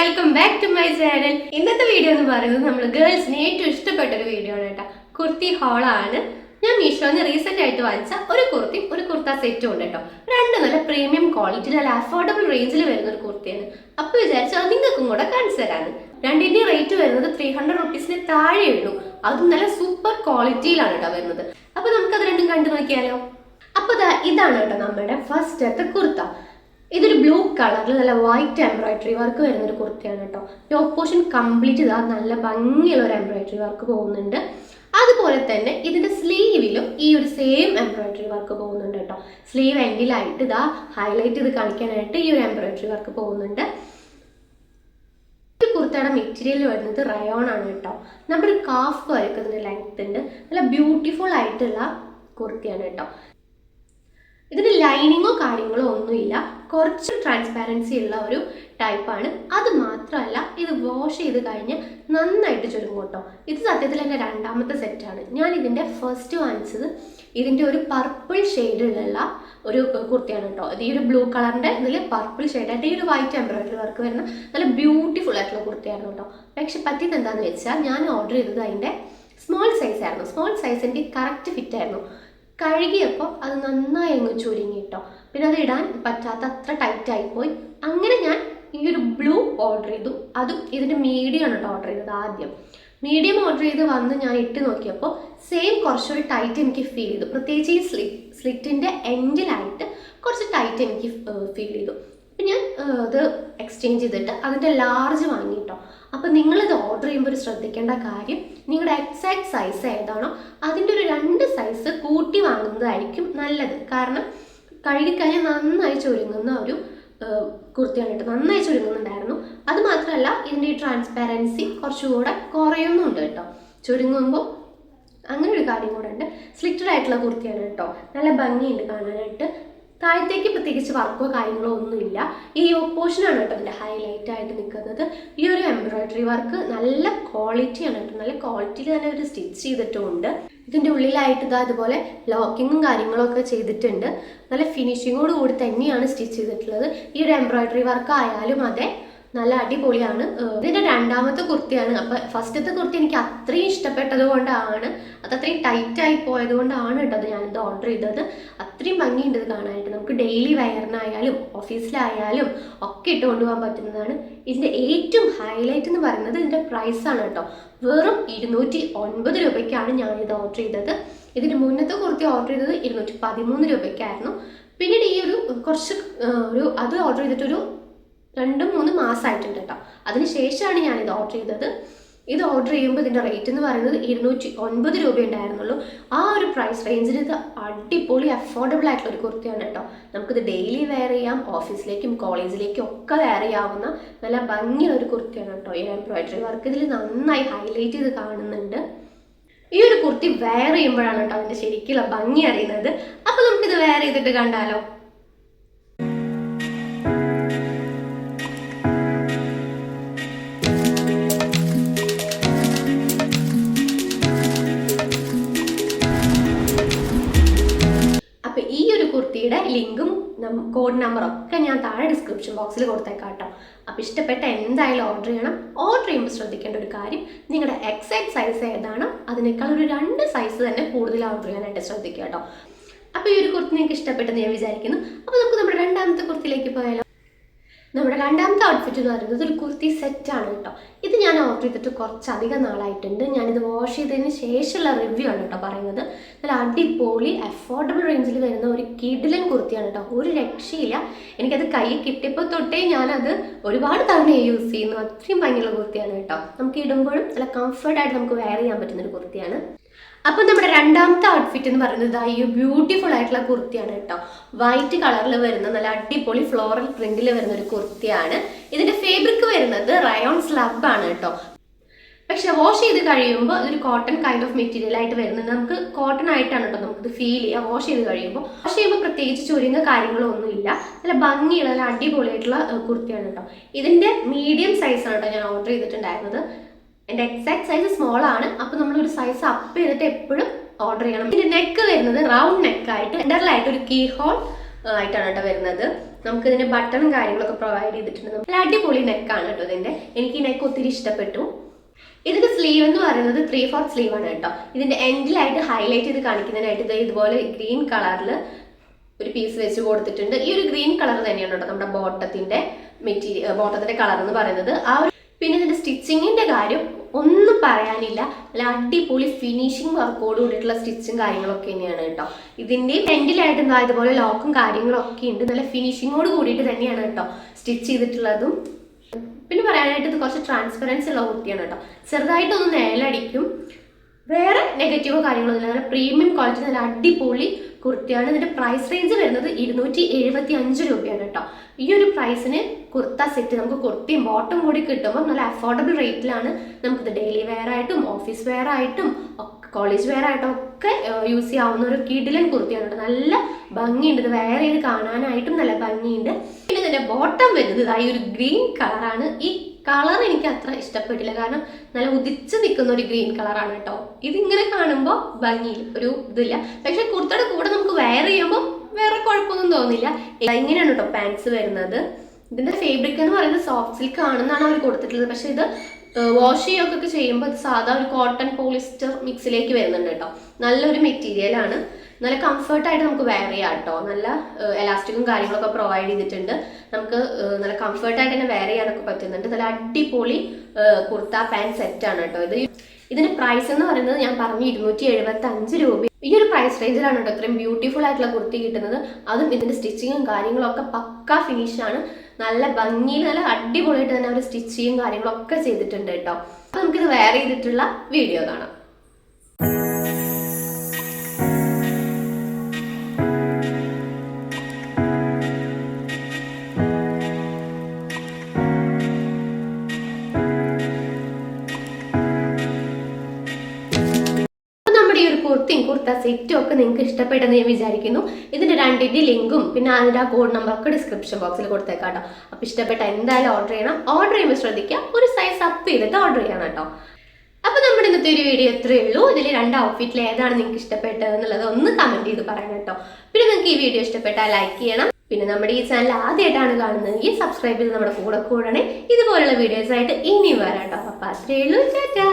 Welcome back to my channel. ഇന്നത്തെ video എന്ന് പറയുന്നത് നമ്മൾ ഗേൾസിന് ഏറ്റവും ഇഷ്ടപ്പെട്ട ഒരു വീഡിയോ ആണ് കേട്ടോ. കുർത്തി ഹോളാണ്. ഞാൻ മീഷോന്ന് റീസെന്റ് ആയിട്ട് വാങ്ങിച്ച ഒരു കുർത്തിയും ഒരു കുർത്ത സെറ്റും ഉണ്ട് കേട്ടോ. രണ്ട് നല്ല പ്രീമിയം ക്വാളിറ്റി നല്ല അഫോർഡബിൾ റേഞ്ചിൽ വരുന്ന ഒരു കുർത്തിയാണ്. അപ്പൊ വിചാരിച്ചു അത് നിങ്ങൾക്കും കൂടെ കാണിച്ചു തരാണ്. രണ്ടിന്റെ റേറ്റ് വരുന്നത് 300 റുപ്പീസിന് താഴെ ഉള്ളൂ. അതും നല്ല സൂപ്പർ ക്വാളിറ്റിയിലാണ് കേട്ടോ വരുന്നത്. അപ്പൊ നമുക്കത് രണ്ടും കണ്ടു നോക്കിയാലോ. അപ്പൊ ഇതാണ് കേട്ടോ നമ്മുടെ ഫസ്റ്റത്തെ കുർത്ത. ഇതൊരു ബ്ലൂ കളറിൽ നല്ല വൈറ്റ് എംബ്രോയിഡറി വർക്ക് വരുന്ന ഒരു കുർത്തിയാണ് കേട്ടോ. ടോപ്പ് പോർഷൻ കംപ്ലീറ്റ് ഇതാ നല്ല ഭംഗിയുള്ള ഒരു എംബ്രോയിഡറി വർക്ക് പോകുന്നുണ്ട്. അതുപോലെ തന്നെ ഇതിന്റെ സ്ലീവിലും ഈ ഒരു സെയിം എംബ്രോയിഡറി വർക്ക് പോകുന്നുണ്ട് കേട്ടോ. സ്ലീവ് എൻഡിലായിട്ട് ഇതാ ഹൈലൈറ്റ് ചെയ്ത് കാണിക്കാനായിട്ട് ഈ ഒരു എംബ്രോയിഡറി വർക്ക് പോകുന്നുണ്ട്. ഈ കുർത്തയുടെ മെറ്റീരിയൽ വരുന്നത് റയോൺ ആണ് കേട്ടോ. നമ്മുടെ ഒരു കാഫ് വരക്കുന്നതിന് ലെങ്ത് ഉണ്ട്. നല്ല ബ്യൂട്ടിഫുൾ ആയിട്ടുള്ള കുർത്തിയാണ് കേട്ടോ. ഇതിന് ലൈനിങ്ങോ കാര്യങ്ങളോ ഒന്നുമില്ല. കുറച്ച് ട്രാൻസ്പാരൻസി ഉള്ള ഒരു ടൈപ്പാണ്. അത് മാത്രമല്ല ഇത് വാഷ് ചെയ്ത് കഴിഞ്ഞ് നന്നായിട്ട് ചുരുങ്ങും കേട്ടോ. ഇത് സത്യത്തിൽ എൻ്റെ രണ്ടാമത്തെ സെറ്റാണ്. ഞാൻ ഇതിൻ്റെ ഫസ്റ്റ് വാങ്ങിച്ചത് ഇതിൻ്റെ ഒരു പർപ്പിൾ ഷെയ്ഡിലുള്ള ഒരു കുർത്തിയാണ് കേട്ടോ. ഇത് ഈ ഒരു ബ്ലൂ കളറിൻ്റെ ഇതിൽ പർപ്പിൾ ഷെയ്ഡായിട്ട് ഈ ഒരു വൈറ്റ് എംബ്രോയിഡറി വർക്ക് വരുന്ന നല്ല ബ്യൂട്ടിഫുൾ ആയിട്ടുള്ള കുർത്തിയായിരുന്നു കേട്ടോ. പക്ഷെ പറ്റിയത് എന്താണെന്ന് വെച്ചാൽ ഞാൻ ഓർഡർ ചെയ്തത് അതിൻ്റെ സ്മോൾ സൈസ് ആയിരുന്നു. സ്മോൾ സൈസ് എനിക്ക് കറക്റ്റ് ഫിറ്റ് ആയിരുന്നു. കഴുകിയപ്പോൾ അത് നന്നായി അങ്ങ് ചുരുങ്ങി കേട്ടോ. പിന്നെ അത് ഇടാൻ പറ്റാത്ത അത്ര ടൈറ്റ് ആയിപ്പോയി. അങ്ങനെ ഞാൻ ഈ ഒരു ബ്ലൂ ഓർഡർ ചെയ്തു. അതും ഇതിൻ്റെ മീഡിയം ആണ് കേട്ടോ ഓർഡർ ചെയ്തത്. ആദ്യം മീഡിയം ഓർഡർ ചെയ്ത് വന്ന് ഞാൻ ഇട്ട് നോക്കിയപ്പോൾ സെയിം കുറച്ചൊരു ടൈറ്റ് എനിക്ക് ഫീൽ ചെയ്തു. പ്രത്യേകിച്ച് ഈ സ്ലിറ്റിൻ്റെ എൻഡിലായിട്ട് കുറച്ച് ടൈറ്റ് എനിക്ക് ഫീൽ ചെയ്തു. അപ്പം ഞാൻ അത് എക്സ്ചേഞ്ച് ചെയ്തിട്ട് അതിൻ്റെ ലാർജ് വാങ്ങി കേട്ടോ. അപ്പം നിങ്ങളിത് ഓർഡർ ചെയ്യുമ്പോൾ ഒരു ശ്രദ്ധിക്കേണ്ട കാര്യം, നിങ്ങളുടെ എക്സാക്ട് സൈസ് ഏതാണോ അതിൻ്റെ ഒരു 2 സൈസ് കൂട്ടി വാങ്ങുന്നതായിരിക്കും നല്ലത്. കാരണം കഴുകിക്കഴിഞ്ഞാൽ നന്നായി ചുരുങ്ങുന്ന ഒരു കുർത്തിയാണ് കേട്ടോ. നന്നായി ചുരുങ്ങുന്നുണ്ടായിരുന്നു. അത് മാത്രമല്ല ഇതിൻ്റെ ഈ ട്രാൻസ്പാരൻസി കുറച്ചുകൂടെ കുറയുന്നുണ്ട് കേട്ടോ ചുരുങ്ങുമ്പോൾ. അങ്ങനെ ഒരു കാര്യം കൂടെ ഉണ്ട്. സ്ലിറ്റഡ് ആയിട്ടുള്ള കുർത്തിയാണ് കേട്ടോ. നല്ല ഭംഗിയുണ്ട് കാണാനായിട്ട്. താഴത്തേക്ക് പ്രത്യേകിച്ച് വർക്കോ കാര്യങ്ങളോ ഒന്നുമില്ല. ഈ പോർഷനാണ് കേട്ടോ എൻ്റെ ഹൈലൈറ്റ് ആയിട്ട് നിൽക്കുന്നത്. ഈ ഒരു എംബ്രോയിഡറി വർക്ക് നല്ല ക്വാളിറ്റിയാണ് കേട്ടോ. നല്ല ക്വാളിറ്റിയിൽ തന്നെ ഒരു സ്റ്റിച്ച് ചെയ്തിട്ടുമുണ്ട്. ഇതിൻ്റെ ഉള്ളിലായിട്ട് ഇതാ അതുപോലെ ലോക്കിങ്ങും കാര്യങ്ങളും ഒക്കെ ചെയ്തിട്ടുണ്ട്. നല്ല ഫിനിഷിങ്ങോട് കൂടി തന്നെയാണ് സ്റ്റിച്ച് ചെയ്തിട്ടുള്ളത്. ഈ ഒരു എംബ്രോയിഡറി വർക്ക് ആയാലും അതെ നല്ല അടിപൊളിയാണ്. ഇതിൻ്റെ രണ്ടാമത്തെ കുർത്തിയാണ്. അപ്പം ഫസ്റ്റത്തെ കുർത്തി എനിക്ക് അത്രയും ഇഷ്ടപ്പെട്ടത് കൊണ്ടാണ്, അത് അത്രയും ടൈറ്റായി പോയത് കൊണ്ടാണ് കേട്ടോ അത് ഞാനിത് ഓർഡർ ചെയ്തത്. അത്രയും ഭംഗിയുണ്ട് ഇത് കാണാനായിട്ട്. നമുക്ക് ഡെയിലി വെയറിനായാലും ഓഫീസിലായാലും ഒക്കെ ഇട്ട് കൊണ്ടുപോകാൻ പറ്റുന്നതാണ്. ഇതിൻ്റെ ഏറ്റവും ഹൈലൈറ്റ് എന്ന് പറയുന്നത് ഇതിൻ്റെ പ്രൈസാണ് കേട്ടോ. വെറും 209 രൂപയ്ക്കാണ് ഞാനിത് ഓർഡർ ചെയ്തത്. ഇതിൻ്റെ മുന്നത്തെ കുർത്തി ഓർഡർ ചെയ്തത് 213 രൂപയ്ക്കായിരുന്നു. പിന്നീട് ഈ ഒരു കുറച്ച് അത് ഓർഡർ ചെയ്തിട്ടൊരു 2-3 മാസമായിട്ടുണ്ട് കേട്ടോ. അതിന് ശേഷമാണ് ഞാനിത് ഓർഡർ ചെയ്തത്. ഇത് ഓർഡർ ചെയ്യുമ്പോൾ ഇതിൻ്റെ റേറ്റ് എന്ന് പറയുന്നത് 209 രൂപ ഉണ്ടായിരുന്നുള്ളൂ. ആ ഒരു പ്രൈസ് റേഞ്ചിന് ഇത് അടിപൊളി അഫോർഡബിൾ ആയിട്ടുള്ള ഒരു കുർത്തിയാണ് കേട്ടോ. നമുക്കിത് ഡെയിലി വെയർ ചെയ്യാം, ഓഫീസിലേക്കും കോളേജിലേക്കും ഒക്കെ വെയർ ചെയ്യാവുന്ന നല്ല ഭംഗിയുള്ള ഒരു കുർത്തിയാണ് കേട്ടോ. ഈ എംബ്രോയിഡറി വർക്ക് ഇതിൽ നന്നായി ഹൈലൈറ്റ് ചെയ്ത് കാണുന്നുണ്ട്. ഈ ഒരു കുർത്തി വെയർ ചെയ്യുമ്പോഴാണ് കേട്ടോ അതിൻ്റെ ശരിക്കുള്ള ഭംഗി അറിയുന്നത്. അപ്പോൾ നമുക്കിത് വെയർ ചെയ്തിട്ട് കണ്ടാലോ. ഈ ഒരു കുർത്തിയുടെ ലിങ്കും കോഡ് നമ്പറും ഒക്കെ ഞാൻ താഴെ ഡിസ്ക്രിപ്ഷൻ ബോക്സിൽ കൊടുത്തേക്കാം കേട്ടോ. അപ്പോൾ ഇഷ്ടപ്പെട്ട എന്തായാലും ഓർഡർ ചെയ്യണം. ഓർഡർ ചെയ്യുമ്പോൾ ശ്രദ്ധിക്കേണ്ട ഒരു കാര്യം, നിങ്ങളുടെ എക്സാക്ട് സൈസ് ഏതാണോ അതിനേക്കാൾ ഒരു 2 സൈസ് തന്നെ കൂടുതൽ ഓർഡർ ചെയ്യാനായിട്ട് ശ്രദ്ധിക്കുക കേട്ടോ. അപ്പോൾ ഈ ഒരു കുർത്തി നിങ്ങൾക്ക് ഇഷ്ടപ്പെട്ടെന്ന് ഞാൻ വിചാരിക്കുന്നു. അപ്പോൾ നമുക്ക് നമ്മുടെ രണ്ടാമത്തെ കുർത്തിയിലേക്ക് പോയാലോ. നമ്മുടെ രണ്ടാമത്തെ ഔട്ട്ഫിറ്റ് എന്ന് പറയുന്നത് ഒരു കുർത്തി സെറ്റാണ് കേട്ടോ. ഇത് ഞാൻ ഓർഡർ ചെയ്തിട്ട് കുറച്ചധികം നാളായിട്ടുണ്ട്. ഞാനിത് വാഷ് ചെയ്തതിന് ശേഷമുള്ള റിവ്യൂ ആണ് കേട്ടോ പറയുന്നത്. നല്ല അടിപൊളി അഫോർഡബിൾ റേഞ്ചിൽ വരുന്ന ഒരു കിഡിലൻ കുർത്തിയാണ് കേട്ടോ. ഒരു രക്ഷയില്ല. എനിക്കത് കയ്യിൽ കിട്ടിയപ്പോൾ തൊട്ടേ ഞാനത് ഒരുപാട് തവണ യൂസ് ചെയ്യുന്നു. അത്രയും ഭംഗിയുള്ള കുർത്തിയാണ് കേട്ടോ. നമുക്ക് ഇടുമ്പോഴും നല്ല കംഫർട്ടായിട്ട് നമുക്ക് വെയർ ചെയ്യാൻ പറ്റുന്നൊരു കുർത്തിയാണ്. അപ്പോൾ നമ്മുടെ രണ്ടാമത്തെ ഔട്ട്ഫിറ്റ് എന്ന് പറയുന്നത് ഈ ബ്യൂട്ടിഫുൾ ആയിട്ടുള്ള കുർത്തിയാണ് കേട്ടോ. വൈറ്റ് കളറിൽ വരുന്ന നല്ല അടിപൊളി ഫ്ലോറൽ പ്രിന്റിൽ വരുന്ന ഒരു കുർത്തിയാണ്. ഇതിന്റെ ഫാബ്രിക് വരുന്നത് റയോൺ സ്ലബ് ആണ് കേട്ടോ. പക്ഷെ വാഷ് ചെയ്ത് കഴിയുമ്പോൾ ഇതൊരു കോട്ടൺ കൈൻഡ് ഓഫ് മെറ്റീരിയൽ ആയിട്ട് വരുന്നത്. നമുക്ക് കോട്ടൺ ആയിട്ടാണ് കേട്ടോ നമുക്കിത് ഫീൽ ചെയ്യുക വാഷ് ചെയ്ത് കഴിയുമ്പോൾ. വാഷ് ചെയ്യുമ്പോൾ പ്രത്യേകിച്ച് ചുരുങ്ങ കാര്യങ്ങളോ ഒന്നുമില്ല. നല്ല ഭംഗിയുള്ള നല്ല അടിപൊളിയായിട്ടുള്ള കുർത്തിയാണ് കേട്ടോ. ഇതിന്റെ മീഡിയം സൈസാണ് കേട്ടോ ഞാൻ ഓർഡർ ചെയ്തിട്ടുണ്ടായിരുന്നത്. എൻ്റെ എക്സാക്ട് സൈസ് സ്മോൾ ആണ്. അപ്പോൾ നമ്മളൊരു സൈസ് അപ്പ് ചെയ്തിട്ട് എപ്പോഴും ഓർഡർ ചെയ്യണം. ഇതിൻ്റെ നെക്ക് വരുന്നത് റൗണ്ട് നെക്കായിട്ട് സെൻറ്ററിലായിട്ട് ഒരു കീ ഹോൾ ആയിട്ടാണ് കേട്ടോ വരുന്നത്. നമുക്ക് ഇതിന്റെ ബട്ടണും കാര്യങ്ങളൊക്കെ പ്രൊവൈഡ് ചെയ്തിട്ടുണ്ട്. നല്ല അടിപൊളി നെക്കാണ് കേട്ടോ ഇതിന്റെ. എനിക്ക് ഈ നെക്ക് ഒത്തിരി ഇഷ്ടപ്പെട്ടു. ഇതിന്റെ സ്ലീവ് എന്ന് പറയുന്നത് 3/4 സ്ലീവ് ആണ് കേട്ടോ. ഇതിന്റെ എൻഡിലായിട്ട് ഹൈലൈറ്റ് ചെയ്ത് കാണിക്കുന്നതിനായിട്ട് ഇതുപോലെ ഗ്രീൻ കളറിൽ ഒരു പീസ് വെച്ച് കൊടുത്തിട്ടുണ്ട്. ഈ ഒരു ഗ്രീൻ കളർ തന്നെയാണ് കേട്ടോ നമ്മുടെ ബോട്ടത്തിന്റെ ബോട്ടത്തിന്റെ കളർ എന്ന് പറയുന്നത്. പിന്നെ ഇതിന്റെ സ്റ്റിച്ചിങ്ങിന്റെ കാര്യം ഒന്നും പറയാനില്ല. നല്ല അടിപൊളി ഫിനിഷിംഗ് വർക്കോട് കൂടിയിട്ടുള്ള സ്റ്റിച്ചും കാര്യങ്ങളൊക്കെ തന്നെയാണ് കേട്ടോ. ഇതിന്റെ എൻഡിലായിട്ട് എന്താ ഇതുപോലെ ലോക്കും കാര്യങ്ങളൊക്കെ ഉണ്ട്. നല്ല ഫിനിഷിങ്ങോട് കൂടിയിട്ട് തന്നെയാണ് കേട്ടോ സ്റ്റിച്ച് ചെയ്തിട്ടുള്ളതും. പിന്നെ പറയാനായിട്ട് ഇത് കുറച്ച് ട്രാൻസ്പെറൻസി ഉള്ള കുർത്തിയാണ് കേട്ടോ. ചെറുതായിട്ടൊന്ന് നേലടിക്കും. വേറെ നെഗറ്റീവോ കാര്യങ്ങളോ ഒന്നുമില്ല. നല്ല പ്രീമിയം ക്വാളിറ്റി, നല്ല അടിപൊളി കുർത്തിയാണ്. ഇതിന്റെ പ്രൈസ് റേഞ്ച് വരുന്നത് 275 രൂപയാണ് കേട്ടോ. ഈ ഒരു പ്രൈസിന് കുർത്ത സെറ്റ് നമുക്ക് കുർത്തിയും ബോട്ടും കൂടി കിട്ടുമ്പോൾ നല്ല അഫോർഡബിൾ റേറ്റിലാണ് നമുക്കിത് ഡെയിലി വെയർ ആയിട്ടും ഓഫീസ് വെയർ ആയിട്ടും കോളേജ് വെയർ ആയിട്ടും ഒക്കെ യൂസ് ചെയ്യാവുന്ന ഒരു കിടിലൻ കുർത്തിയാണ് കേട്ടോ. നല്ല ഭംഗിയുണ്ട്. ഇത് വെയർ ചെയ്ത് കാണാനായിട്ടും നല്ല ഭംഗിയുണ്ട്. പിന്നെ ഇതിന്റെ ബോട്ടം വരുന്നത് ഈ ഒരു ഗ്രീൻ കളറാണ്. ഈ കളർ എനിക്ക് അത്ര ഇഷ്ടപ്പെട്ടില്ല, കാരണം നല്ല ഉദിച്ച് നിൽക്കുന്ന ഒരു ഗ്രീൻ കളറാണ് കേട്ടോ. ഇതിങ്ങനെ കാണുമ്പോൾ ഭംഗി ഒരു ഇതില്ല. പക്ഷെ കുർത്തയുടെ കൂടെ നമുക്ക് വെയർ ചെയ്യുമ്പോൾ വേറെ കുഴപ്പമൊന്നും തോന്നില്ല. ഇങ്ങനെയാണ് കേട്ടോ പാൻസ് വരുന്നത്. ഇതിന്റെ ഫാബ്രിക് എന്ന് പറയുന്നത് സോഫ്റ്റ് സിൽക്ക് ആണെന്നാണ് അവർ കൊടുത്തിട്ടുള്ളത്. പക്ഷെ ഇത് വാഷ് ചെയ്യുകയൊക്കെ ചെയ്യുമ്പോൾ ഇത് സാധാ ഒരു കോട്ടൺ പോളിസ്റ്റർ മിക്സിലേക്ക് വരുന്നുണ്ട് കേട്ടോ. നല്ലൊരു മെറ്റീരിയൽ ആണ്. നല്ല കംഫർട്ടായിട്ട് നമുക്ക് വെയർ ചെയ്യാം കേട്ടോ. നല്ല എലാസ്റ്റിക്കും കാര്യങ്ങളൊക്കെ പ്രൊവൈഡ് ചെയ്തിട്ടുണ്ട്. നമുക്ക് നല്ല കംഫർട്ടായിട്ട് തന്നെ വെയർ ചെയ്യാനൊക്കെ പറ്റുന്നുണ്ട്. നല്ല അടിപൊളി കുർത്ത പാൻറ് സെറ്റാണ് കേട്ടോ ഇത്. ഇതിന്റെ പ്രൈസ് എന്ന് പറയുന്നത് ഞാൻ പറഞ്ഞു 275 രൂപ. ഈ ഒരു പ്രൈസ് റേഞ്ചിലാണ് കേട്ടോ ഇത്രയും ബ്യൂട്ടിഫുൾ ആയിട്ടുള്ള കുർത്തി കിട്ടുന്നത്. അതും ഇതിന്റെ സ്റ്റിച്ചിങ്ങും കാര്യങ്ങളൊക്കെ പക്കാ ഫിനിഷാണ്. നല്ല ഭംഗിയിൽ നല്ല അടിപൊളിയായിട്ട് തന്നെ അവർ സ്റ്റിച്ചിങ്ങും കാര്യങ്ങളൊക്കെ ചെയ്തിട്ടുണ്ട് കേട്ടോ. അപ്പൊ നമുക്കിത് വെയർ ചെയ്തിട്ടുള്ള വീഡിയോ കാണാം. കുർത്ത സെറ്റും ഒക്കെ നിങ്ങൾക്ക് ഇഷ്ടപ്പെട്ടെന്ന് ഞാൻ വിചാരിക്കുന്നു. ഇതിന്റെ രണ്ടിന്റെ ലിങ്കും പിന്നെ അതിന്റെ ആ കോഡ് നമ്പർ ഒക്കെ ഡിസ്ക്രിപ്ഷൻ ബോക്സിൽ കൊടുത്തേക്കാം കേട്ടോ. അപ്പൊ ഇഷ്ടപ്പെട്ട എന്തായാലും ഓർഡർ ചെയ്യണം. ഓർഡർ ചെയ്യുമ്പോൾ ശ്രദ്ധിക്കുക, ഒരു സൈസ് അപ്പ് ചെയ്തിട്ട് ഓർഡർ ചെയ്യണം കേട്ടോ. അപ്പൊ നമ്മുടെ ഇന്നത്തെ ഒരു വീഡിയോ ഇത്രയേ ഉള്ളൂ. ഇതിൽ 2 ഔട്ട്ഫിറ്റിൽ ഏതാണ് നിങ്ങൾക്ക് ഇഷ്ടപ്പെട്ടത് എന്നുള്ളത് ഒന്ന് കമന്റ് ചെയ്ത് പറയണം കേട്ടോ. പിന്നെ നിങ്ങൾക്ക് ഈ വീഡിയോ ഇഷ്ടപ്പെട്ടാൽ ലൈക്ക് ചെയ്യണം. പിന്നെ നമ്മുടെ ഈ ചാനൽ ആദ്യമായിട്ടാണ് കാണുന്നതെങ്കിൽ സബ്സ്ക്രൈബ് ചെയ്ത് നമ്മുടെ കൂടെ കൂടണേ. ഇതുപോലുള്ള വീഡിയോസ് ആയിട്ട് ഇനിയും വരാം കേട്ടോ. അപ്പൊ അത്രയേ ഉള്ളൂ. ടാറ്റാ.